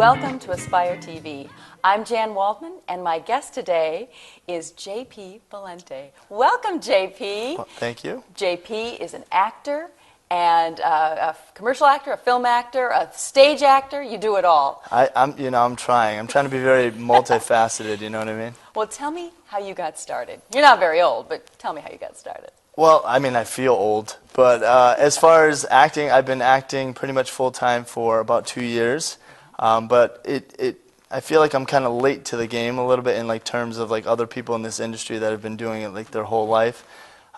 Welcome to Aspire TV. I'm Jan Waldman, and my guest today is J.P. Valenti. Welcome, J.P. Well, thank you. J.P. is an actor and a commercial actor, a film actor, a stage actor. You do it all. I'm trying. I'm trying to be very multifaceted. You know what I mean? Well, tell me how you got started. You're not very old, but tell me how you got started. Well, I mean, I feel old, but as far as acting, I've been acting pretty much full time for about 2 years. But I feel like I'm kind of late to the game a little bit in like terms of like other people in this industry that have been doing it like their whole life.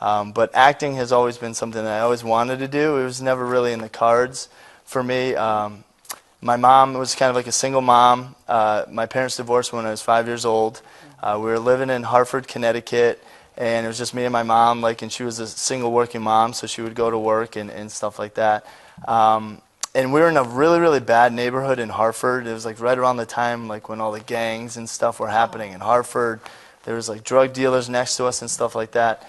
But acting has always been something that I always wanted to do. It was never really in the cards for me. My mom was kind of like a single mom. My parents divorced when I was 5 years old. We were living in Hartford, Connecticut, and it was just me and my mom. Like, and she was a single working mom, so she would go to work and stuff like that. And we were in a really, really bad neighborhood in Hartford. It was like right around the time like when all the gangs and stuff were happening in Hartford. There was like drug dealers next to us and stuff like that.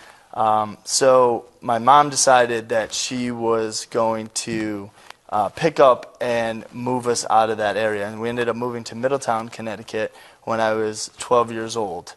So my mom decided that she was going to pick up and move us out of that area. And we ended up moving to Middletown, Connecticut when I was 12 years old.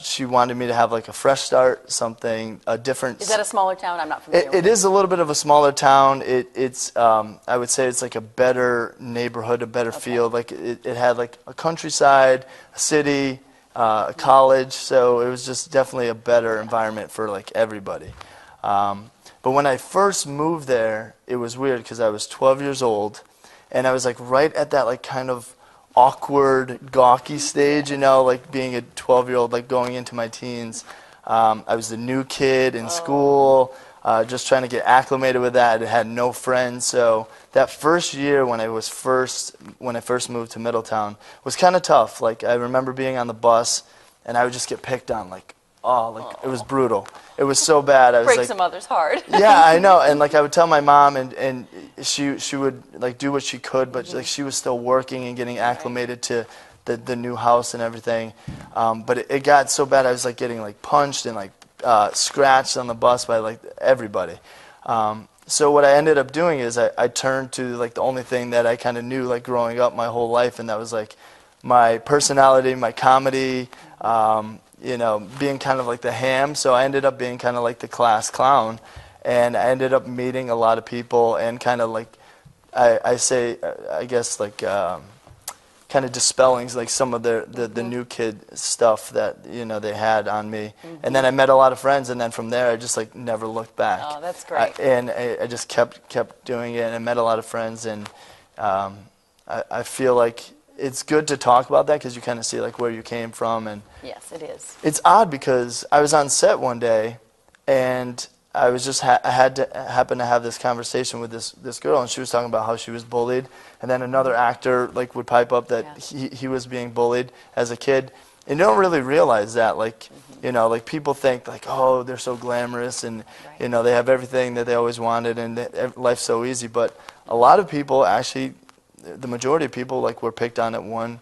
She wanted me to have like a fresh start, something, a different... Is that a smaller town? I'm not familiar with it. It is a little bit of a smaller town. It's I would say it's like a better neighborhood, a better feel. Like it had like a countryside, a city, a college, so it was just definitely a better environment for like everybody. But when I first moved there, it was weird because I was 12 years old, and I was like right at that like kind of awkward, gawky stage, you know, like being a 12-year-old, like going into my teens. I was the new kid in school, just trying to get acclimated with that. I had no friends, so that first year when I first moved to Middletown was kind of tough. Like I remember being on the bus, and I would just get picked on, like it was brutal. It was so bad. I was Break like, some mother's heart. yeah, I know. And like I would tell my mom, and she would like do what she could, but like she was still working and getting acclimated to the new house and everything. But it got so bad. I was like getting like punched and like scratched on the bus by like everybody. So what I ended up doing is I turned to like the only thing that I kind of knew like growing up my whole life, and that was like my personality, my comedy. You know, being kind of like the ham, so I ended up being kind of like the class clown, and I ended up meeting a lot of people and kind of like, I guess like kind of dispelling like some of the new kid stuff that, you know, they had on me. And then I met a lot of friends, and then from there I just like never looked back. Oh, that's great. I just kept doing it, and I met a lot of friends, and I feel like it's good to talk about that because you kind of see like where you came from. And yes, it is. It's odd because I was on set one day, and I was just I happened to have this conversation with this girl, and she was talking about how she was bullied, and then another actor like would pipe up that he was being bullied as a kid, and you don't really realize that, like you know, like people think like, oh, they're so glamorous, and you know, they have everything that they always wanted, and life's so easy, but a lot of people actually, the majority of people like were picked on at one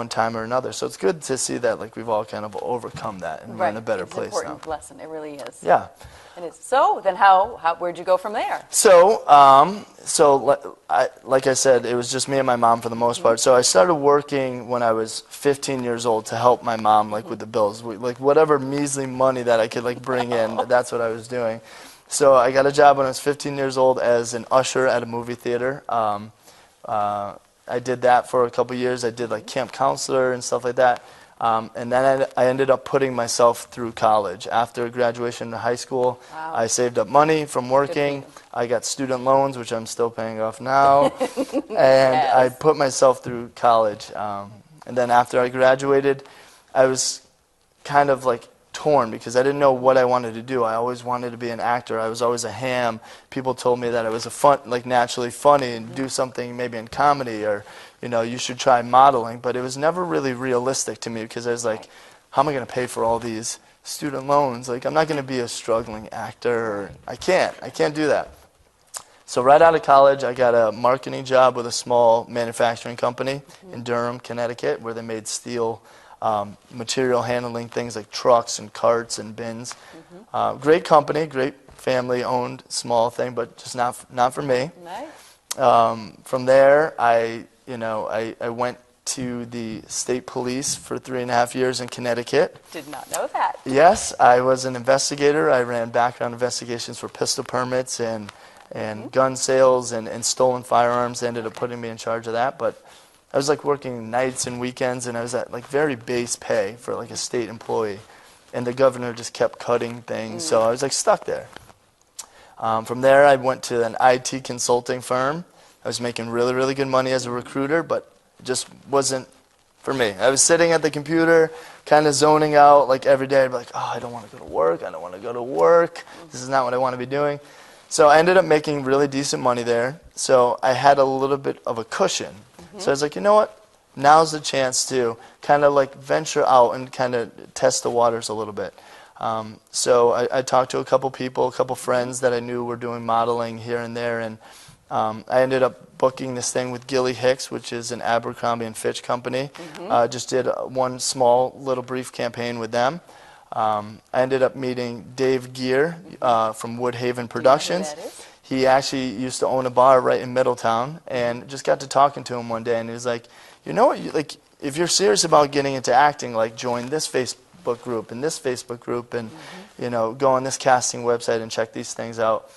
time or another. So it's good to see that like we've all kind of overcome that, and we're in a better place now. It's an important lesson. It really is. Yeah. It is. So then where'd you go from there? So like I said, it was just me and my mom for the most part. So I started working when I was 15 years old to help my mom like with the bills. Like whatever measly money that I could like bring in, that's what I was doing. So I got a job when I was 15 years old as an usher at a movie theater. I did that for a couple years. I did like camp counselor and stuff like that. And then I ended up putting myself through college. After graduation in high school, I saved up money from working. I got student loans, which I'm still paying off now. And I put myself through college. And then after I graduated, I was kind of like torn because I didn't know what I wanted to do. I always wanted to be an actor. I was always a ham. People told me that I was naturally funny and do something maybe in comedy, or you know, you should try modeling. But it was never really realistic to me because I was like, how am I going to pay for all these student loans? Like, I'm not going to be a struggling actor. Or, I can't do that. So right out of college, I got a marketing job with a small manufacturing company in Durham, Connecticut, where they made steel material handling things like trucks and carts and bins. Great company, great family-owned small thing, but just not for me. Nice. From there, I I went to the state police for 3.5 years in Connecticut. Did not know that. Yes, I was an investigator. I ran background investigations for pistol permits and gun sales and stolen firearms. They ended up putting me in charge of that. But I was like working nights and weekends, and I was at like very base pay for like a state employee. And the governor just kept cutting things, so I was like stuck there. From there, I went to an IT consulting firm. I was making really, really good money as a recruiter, but it just wasn't for me. I was sitting at the computer, kind of zoning out like every day. I'd be like, oh, I don't want to go to work. I don't want to go to work. This is not what I want to be doing. So I ended up making really decent money there. So I had a little bit of a cushion. So I was like, you know what? Now's the chance to kind of like venture out and kind of test the waters a little bit. So I talked to a couple people, a couple friends that I knew were doing modeling here and there, and I ended up booking this thing with Gilly Hicks, which is an Abercrombie and Fitch company. Just did one small little brief campaign with them. I ended up meeting Dave Gear from Woodhaven Productions. He actually used to own a bar right in Middletown, and just got to talking to him one day, and he was like, you know what, like if you're serious about getting into acting, like join this Facebook group and this Facebook group, and go on this casting website and check these things out.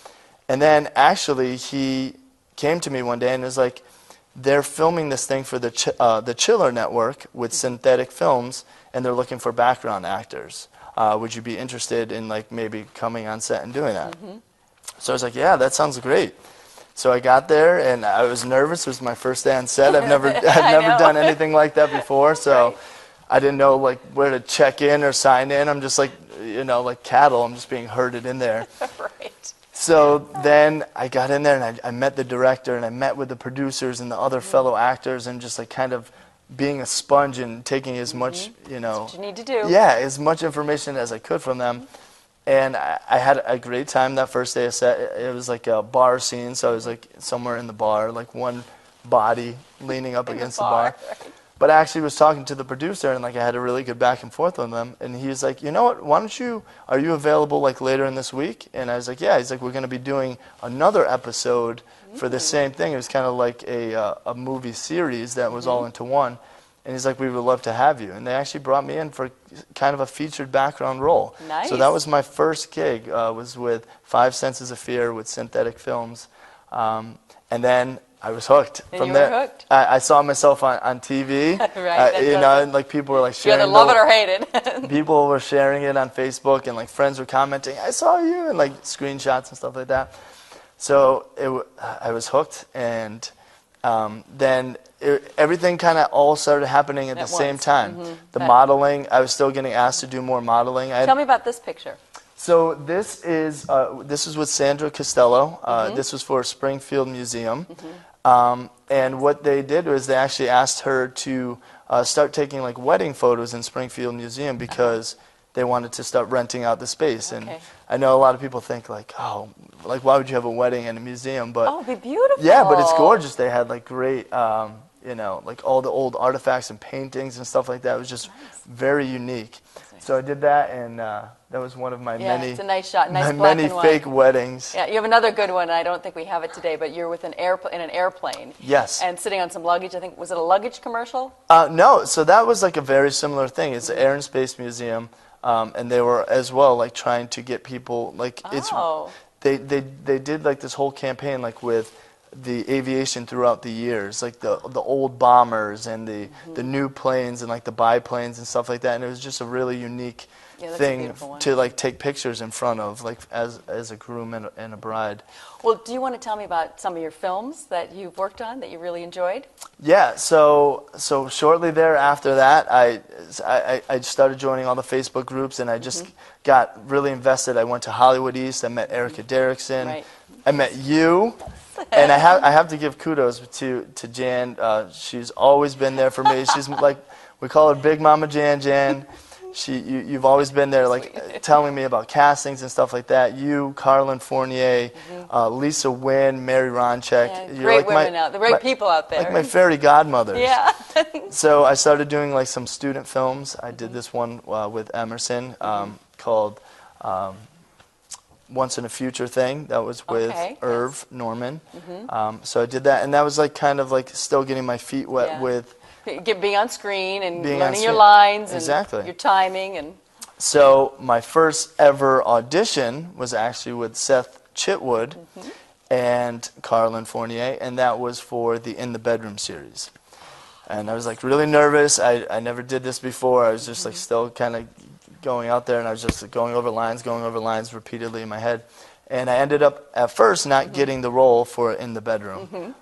And then actually he came to me one day and was like, they're filming this thing for the Chiller Network with synthetic films, and they're looking for background actors. Would you be interested in like maybe coming on set and doing that? So I was like, yeah, that sounds great. So I got there, and I was nervous. It was my first day on set. I've never done anything like that before, so I didn't know like where to check in or sign in. I'm just like, like cattle. I'm just being herded in there. Right. So then I got in there, and I met the director, and I met with the producers and the other fellow actors, and just like kind of being a sponge and taking as much, That's what you need to do. Yeah, as much information as I could from them. And I had a great time that first day of set. It was like a bar scene, so I was like somewhere in the bar, like one body leaning up against the bar. Right. But I actually was talking to the producer, and like I had a really good back and forth with them. And he was like, you know what, are you available like later in this week? And I was like, yeah. He's like, we're going to be doing another episode for the same thing. It was kind of like a movie series that was all into one. And he's like, we would love to have you. And they actually brought me in for kind of a featured background role. Nice. So that was my first gig, was with 5 Senses of Fear with synthetic films. And then I was hooked. And From you there, were hooked. I saw myself on TV. Right. And like people were like You sharing. either love it or hate it. People were sharing it on Facebook, and like friends were commenting, I saw you, and like screenshots and stuff like that. So I was hooked, and then everything kind of all started happening at the same time. The modeling, I was still getting asked to do more modeling. Tell me about this picture. So this is with Sandra Costello. This was for Springfield Museum. And what they did was they actually asked her to start taking like wedding photos in Springfield Museum because they wanted to start renting out the space. And I know a lot of people think like, oh, like why would you have a wedding in a museum? But oh, it'd be beautiful. Yeah, but it's gorgeous. They had like great, like all the old artifacts and paintings and stuff like that. It was just very unique. So I did that, and that was one of my many, it's a nice shot, nice my black many and white. fake weddings. Yeah, you have another good one. I don't think we have it today, but you're with in an airplane. Yes. And sitting on some luggage. I think, was it a luggage commercial? No, so that was like a very similar thing. It's the Air and Space Museum, and they were as well like trying to get people like they did like this whole campaign like with the aviation throughout the years, like the old bombers and the new planes and like the biplanes and stuff like that, and it was just a really unique thing to like take pictures in front of, like as a groom and a bride. Well, do you want to tell me about some of your films that you've worked on that you really enjoyed? Yeah, so shortly thereafter that, I started joining all the Facebook groups, and I just got really invested. I went to Hollywood East. I met Erica Derrickson. Right. I met you. And I have to give kudos to Jan. She's always been there for me. She's like, we call her Big Mama Jan. You've always been there, like telling me about castings and stuff like that. You, Carlin Fournier, Lisa Wynn, Mary Ronchek. Yeah, You're great like women out there, great people out there. Like my fairy godmothers. Yeah. So I started doing like some student films. I did this one with Emerson called Once in a Future thing. That was with Okay, Irv Norman. So I did that, and that was like kind of like still getting my feet wet Yeah. with Being on screen and being on learning your screen. lines Exactly. and your timing and So my first ever audition was actually with Seth Chitwood and Carlin Fournier, and that was for the In the Bedroom series. And I was like really nervous. I never did this before. I was just like still kind of going out there, and I was just going over lines repeatedly in my head. And I ended up at first not getting the role for In the Bedroom.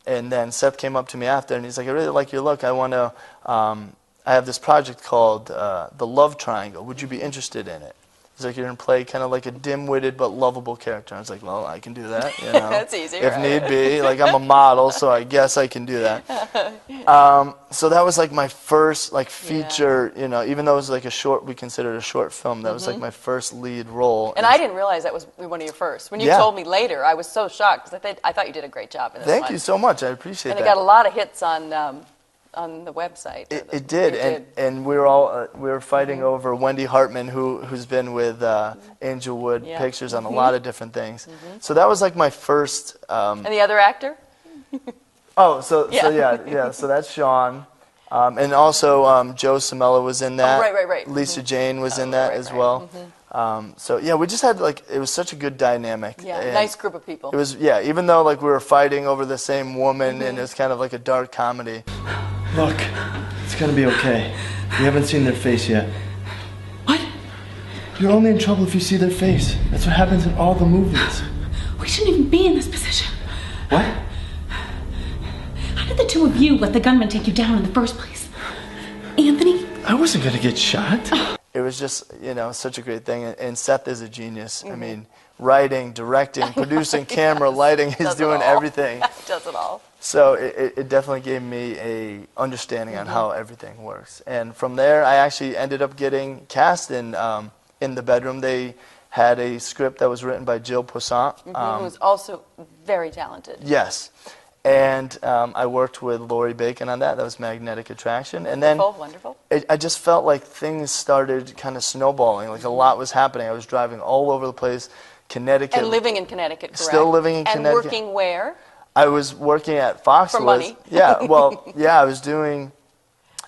And then Seth came up to me after, and he's like, I really like your look. I want to, I have this project called The Love Triangle. Would you be interested in it? He's like, you're going to play kind of like a dim-witted but lovable character. I was like, well, I can do that, you know. That's easy, if right? need be. Like, I'm a model, so I guess I can do that. So that was like my first like feature, you know, even though it was like a short, we considered a short film, that was like my first lead role. And I didn't realize that was one of your first. When you told me later, I was so shocked because I thought you did a great job in this one. Thank you so much. I appreciate that. And it got a lot of hits on the website. It did, and we were all we were fighting over Wendy Hartman, who's been with Angelwood Pictures on a lot of different things. So that was like my first. And the other actor? So that's Sean, and also Joe Samella was in that. Right. Lisa Jane was in that as well. So yeah, we just had like, it was such a good dynamic. Yeah, and nice group of people. It was, yeah, even though like we were fighting over the same woman, and it was kind of like a dark comedy. Look, it's gonna be okay. We haven't seen their face yet. What? You're only in trouble if you see their face. That's what happens in all the movies. We shouldn't even be in this position. What? How did the two of you let the gunman take you down in the first place? Anthony? I wasn't gonna get shot. It was just, you know, such a great thing. And Seth is a genius. I mean, writing, directing, producing, camera, lighting, he's doing everything. Does it all. So it definitely gave me a understanding on how everything works. And from there, I actually ended up getting cast in The Bedroom. They had a script that was written by Jill Poissant. Who's also very talented. Yes. And I worked with Lori Bacon on that. That was Magnetic Attraction. And then Wonderful. I just felt like things started kind of snowballing. Like a lot was happening. I was driving all over the place. Connecticut. And living in Connecticut, correct? Still living in Connecticut. And working where? I was working at Foxwoods. For money. Yeah, well, yeah, I was doing,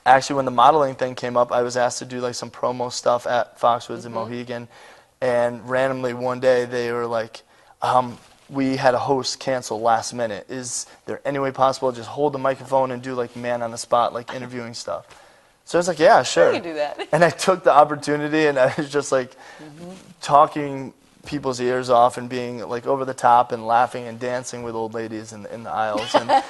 actually when the modeling thing came up, I was asked to do like some promo stuff at Foxwoods in Mohegan. And randomly one day they were like, we had a host cancel last minute. Is there any way possible to just hold the microphone and do like man on the spot, like interviewing stuff? So I was like, yeah, sure. You can do that. And I took the opportunity, and I was just like talking people's ears off and being like over the top and laughing and dancing with old ladies in the aisles. And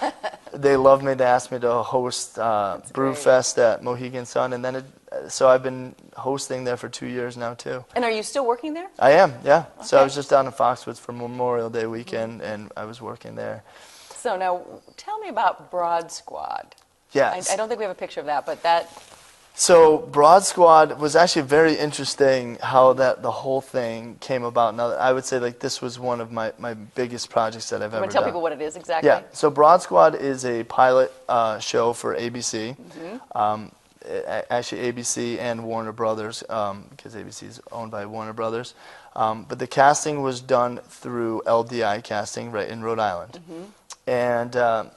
they loved me. They asked me to host Brewfest at Mohegan Sun, and then so I've been hosting there for 2 years now too. And are you still working there? I am, yeah. Okay. So I was just down in Foxwoods for Memorial Day weekend, and I was working there. So now, tell me about Broad Squad. Yes. I don't think we have a picture of that, but that... So Broad Squad was actually very interesting how the whole thing came about. Now, I would say like this was one of my biggest projects that I've ever done. Want to tell people what it is exactly? Yeah. So Broad Squad is a pilot show for ABC. Actually, ABC and Warner Brothers, because ABC is owned by Warner Brothers. But the casting was done through LDI Casting right in Rhode Island. And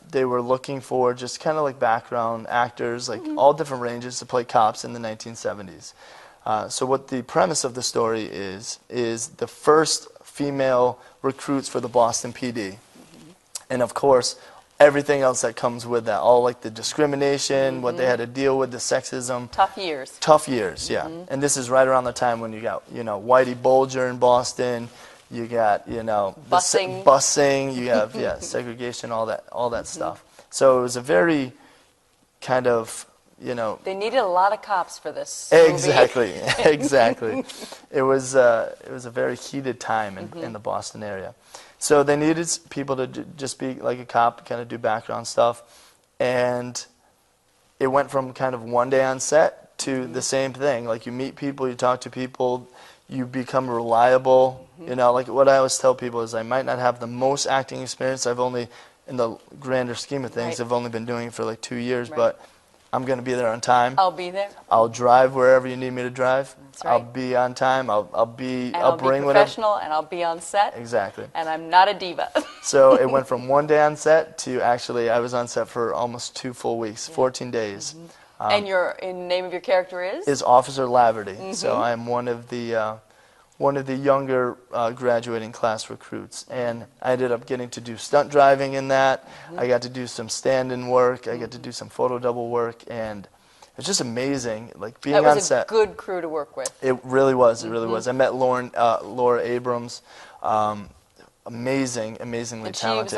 they were looking for just kind of like background actors, like all different ranges to play cops in the 1970s. So what the premise of the story is the first female recruits for the Boston PD. And of course, everything else that comes with that, all like the discrimination, what they had to deal with, the sexism. Tough years. Tough years, yeah. And this is right around the time when you got, you know, Whitey Bulger in Boston. You got, you know, busing. You have, yeah, segregation, all that stuff. So it was a very kind of, you know. They needed a lot of cops for this Exactly, exactly. It was a very heated time in the Boston area. So they needed people to just be like a cop, kind of do background stuff. And it went from kind of one day on set to the same thing. Like you meet people, you talk to people, you become reliable. You know, like what I always tell people is I might not have the most acting experience. I've only, in the grander scheme of things, I've only been doing it for like 2 years. But I'm going to be there on time. I'll be there. I'll drive wherever you need me to drive. That's right. I'll be on time. I'll bring I'll be whatever. professional, and I'll be on set. Exactly. And I'm not a diva. So it went from one day on set to actually I was on set for almost 2 full weeks, 14 days. And your name of your character is? Is Officer Laverty. So I'm one of the younger graduating class recruits, and I ended up getting to do stunt driving in that. I got to do some stand-in work. I got to do some photo double work, and it's just amazing, like being on set. That was a good crew to work with. It really was. It really was. I met Laura Abrams. Amazingly And talented.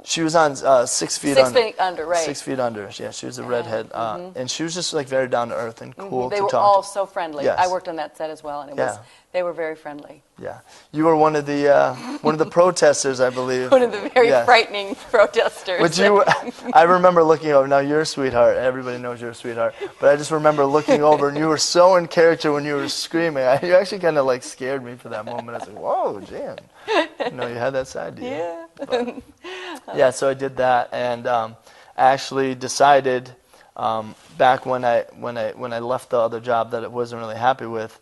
She was on 6 Feet 6 Under. Feet Under, right? 6 Feet Under. Yeah, she was a redhead, and she was just like very down to earth and cool They to were talk all to. so friendly. Yes. I worked on that set as well, and they were very friendly. Yeah, you were one of the protesters, I believe. One of the very frightening protesters. But I remember looking over. Now you're a sweetheart. Everybody knows you're a sweetheart. But I just remember looking over, and you were so in character when you were screaming. You actually kind of like scared me for that moment. I was like, "Whoa, Jan! You know, you had that side to you." Yeah. But, yeah. So I did that, and I actually decided back when I left the other job that I wasn't really happy with.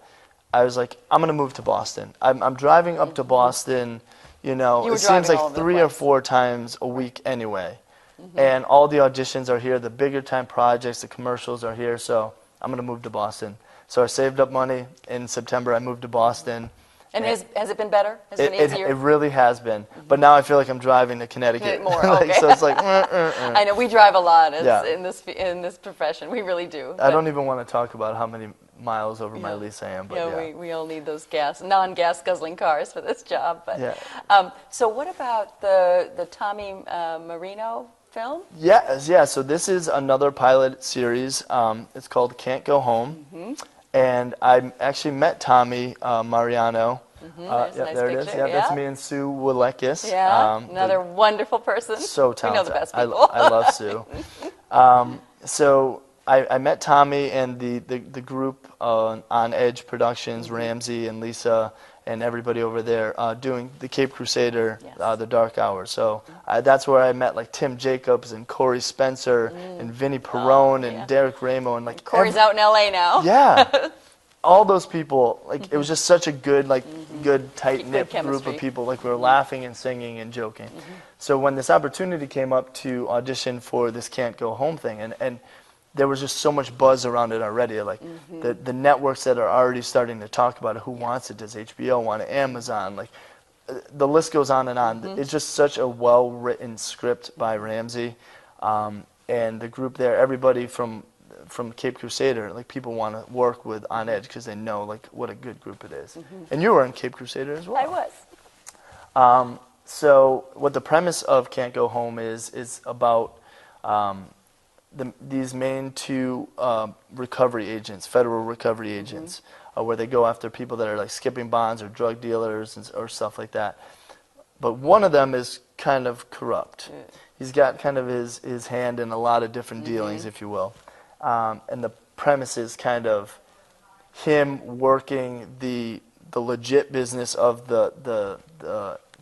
I was like, I'm going to move to Boston. I'm driving up to Boston, it seems like 3 or 4 times a week anyway. And all the auditions are here, the bigger time projects, the commercials are here, so I'm going to move to Boston. So I saved up money. In September, I moved to Boston. And has it been better? Has it been easier? It really has been. But now I feel like I'm driving to Connecticut. More, okay. So it's like, I know, we drive a lot in this profession. We really do. I don't even want to talk about how many miles over my lease I am. But we all need those non-gas guzzling cars for this job. But so what about the Tommy Marino film? Yeah. So this is another pilot series. It's called Cant Go Home, and I actually met Tommy Mariano. Nice there it is. picture. Yeah, that's me and Sue Willekis. Yeah, another wonderful person. So talented. We know the best people. I love Sue. So I met Tommy and the group on Edge Productions, Ramsey and Lisa and everybody over there doing the Cape Crusader, The Dark Hour. So that's where I met like Tim Jacobs and Corey Spencer and Vinnie Perrone and Derek Ramo and like Corey's out in LA now. Yeah. All those people, like it was just such a good, good tight-knit group of people. Like we were laughing and singing and joking. So when this opportunity came up to audition for this Can't Go Home thing, and there was just so much buzz around it already. Like the networks that are already starting to talk about it. Who wants it? Does HBO want it? Amazon? Like the list goes on and on. It's just such a well-written script by Ramsey, and the group there. Everybody from Cape Crusader, like people want to work with On Edge because they know like what a good group it is. And you were in Cape Crusader as well. I was. So what the premise of Can't Go Home is about these main 2 recovery agents, federal recovery agents, where they go after people that are like skipping bonds or drug dealers or stuff like that. But one of them is kind of corrupt. He's got kind of his hand in a lot of different dealings, if you will. And the premise is kind of him working the legit business of the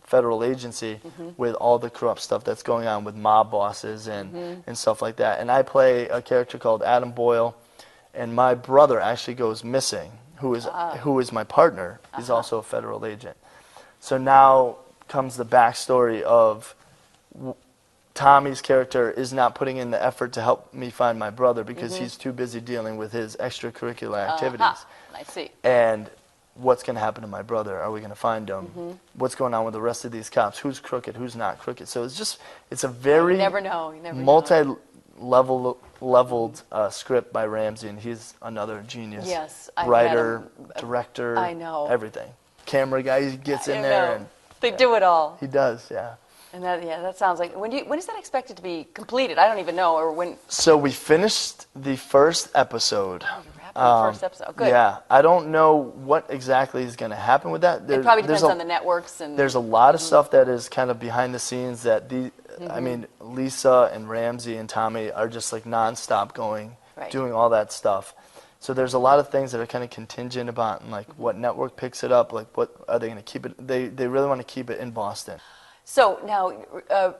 federal agency with all the corrupt stuff that's going on with mob bosses and stuff like that. And I play a character called Adam Boyle, and my brother actually goes missing, who is my partner. He's also a federal agent. So now comes the backstory of Tommy's character is not putting in the effort to help me find my brother because he's too busy dealing with his extracurricular activities. I see. And what's going to happen to my brother? Are we going to find him? What's going on with the rest of these cops? Who's crooked? Who's not crooked? So it's a very you never know. multi-leveled script by Ramsey, and he's another genius. Yes, writer, director, I know. everything. Camera guy, he gets in there and they do it all. he does, yeah. And that sounds like when is that expected to be completed? I don't even know, or when. So we finished the first episode. Oh, you're wrapping the first episode. Good. Yeah, I don't know what exactly is going to happen with that. It probably depends on the networks and. There's a lot of stuff that is kind of behind the scenes that I mean, Lisa and Ramsey and Tommy are just like nonstop doing all that stuff. So there's a lot of things that are kind of contingent about like what network picks it up, like what are they going to keep it. They really want to keep it in Boston. So now,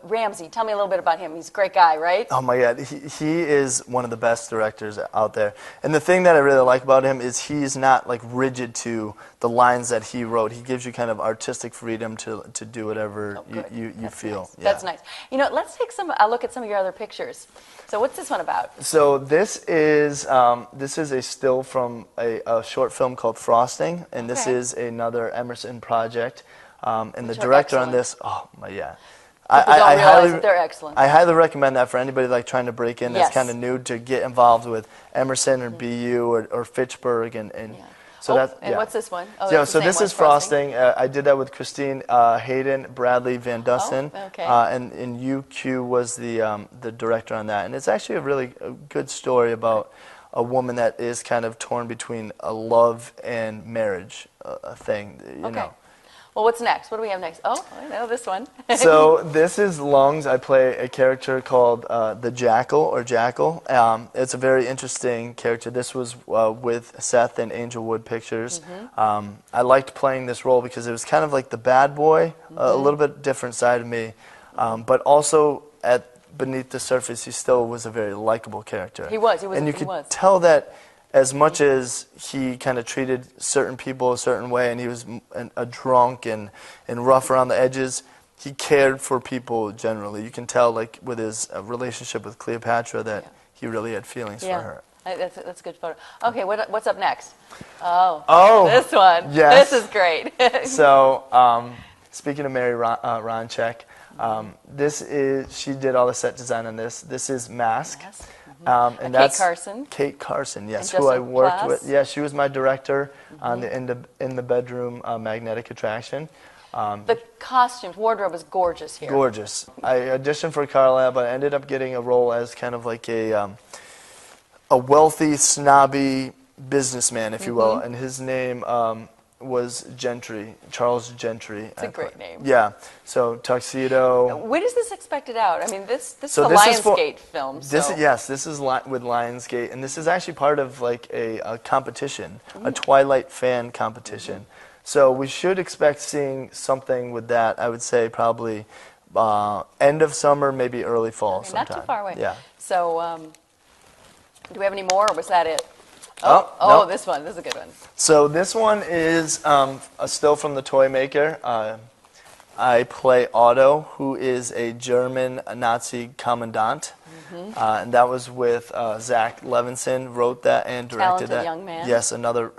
Ramsey, tell me a little bit about him. He's a great guy, right? Oh my God, he is one of the best directors out there. And the thing that I really like about him is he's not like rigid to the lines that he wrote. He gives you kind of artistic freedom to do whatever you feel. Nice. That's nice. You know, let's take a look at some of your other pictures. So what's this one about? So this is a still from a short film called Frosting, and this is another Emerson project. And the director on this, oh my, yeah. People don't realize that they're excellent. I highly recommend that for anybody like trying to break in that's kind of new, to get involved with Emerson or BU or Fitchburg and so that's and what's this one? Oh, so this is Frosting. I did that with Christine Hayden, Bradley Van Dussen, and UQ was the director on that. And it's actually a really good story about a woman that is kind of torn between a love and marriage thing, you know. Well, what's next? What do we have next? Oh, I know this one. So this is Lungs. I play a character called the Jackal or Jackal. It's a very interesting character. This was with Seth and Angelwood Pictures. I liked playing this role because it was kind of like the bad boy, a little bit different side of me, but also beneath the surface, he still was a very likable character. He was. And you could tell that. As much as he kind of treated certain people a certain way, and he was a drunk and rough around the edges, he cared for people generally. You can tell, like with his relationship with Cleopatra, that he really had feelings for her. That's a good photo. Okay, what's up next? Oh, this one. Yes. This is great. So, speaking of Mary Ronchek, she did all the set design on this. This is Mask. Yes. And that's Kate Carson. Kate Carson, yes, and who I worked Plass. with. Yeah, she was my director on the In the Bedroom magnetic attraction. The costumes, wardrobe is gorgeous here. Gorgeous. I auditioned for Carlisle, but I ended up getting a role as kind of like a wealthy, snobby businessman, if you will, and his name was Gentry, Charles Gentry. It's a great name. Yeah. So tuxedo. When is this expected out? I mean, this is a Lionsgate film. So. This is with Lionsgate, and this is actually part of like a competition, a Twilight fan competition. So we should expect seeing something with that. I would say probably end of summer, maybe early fall sometime. Not too far away. Yeah. So do we have any more, or was that it? No. This one. This is a good one. So this one is a still from the Toy Maker. I play Otto, who is a German Nazi commandant, and that was with Zach Levinson. Wrote that and directed Talented that. young man. Yes, another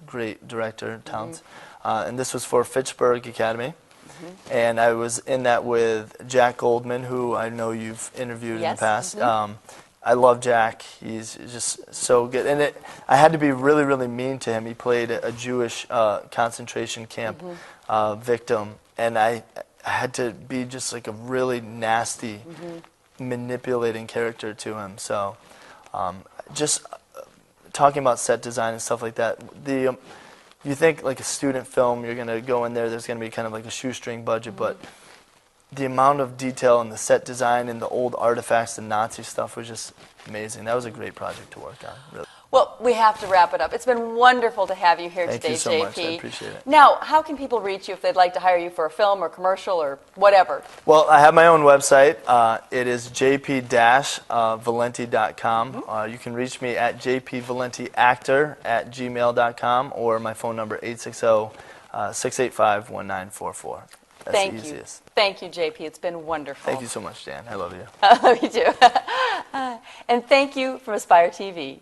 great director, talent. And this was for Fitchburg Academy. And I was in that with Jack Goldman, who I know you've interviewed in the past. I love Jack. He's just so good. And I had to be really, really mean to him. He played a Jewish concentration camp victim. And I had to be just like a really nasty, manipulating character to him. So just talking about set design and stuff like that, you think like a student film, you're going to go in there, there's going to be kind of like a shoestring budget, but the amount of detail in the set design and the old artifacts and Nazi stuff was just amazing. That was a great project to work on, really. Well, we have to wrap it up. It's been wonderful to have you here today, JP. Thank you so much. I appreciate it. Now, how can people reach you if they'd like to hire you for a film or commercial or whatever? Well, I have my own website. It is jp-valenti.com. You can reach me at jpvalentiactor@gmail.com or my phone number 860-685-1944. That's the easiest. Thank you, JP. It's been wonderful. Thank you so much, Dan. I love you. I love you too. And thank you from Aspire TV.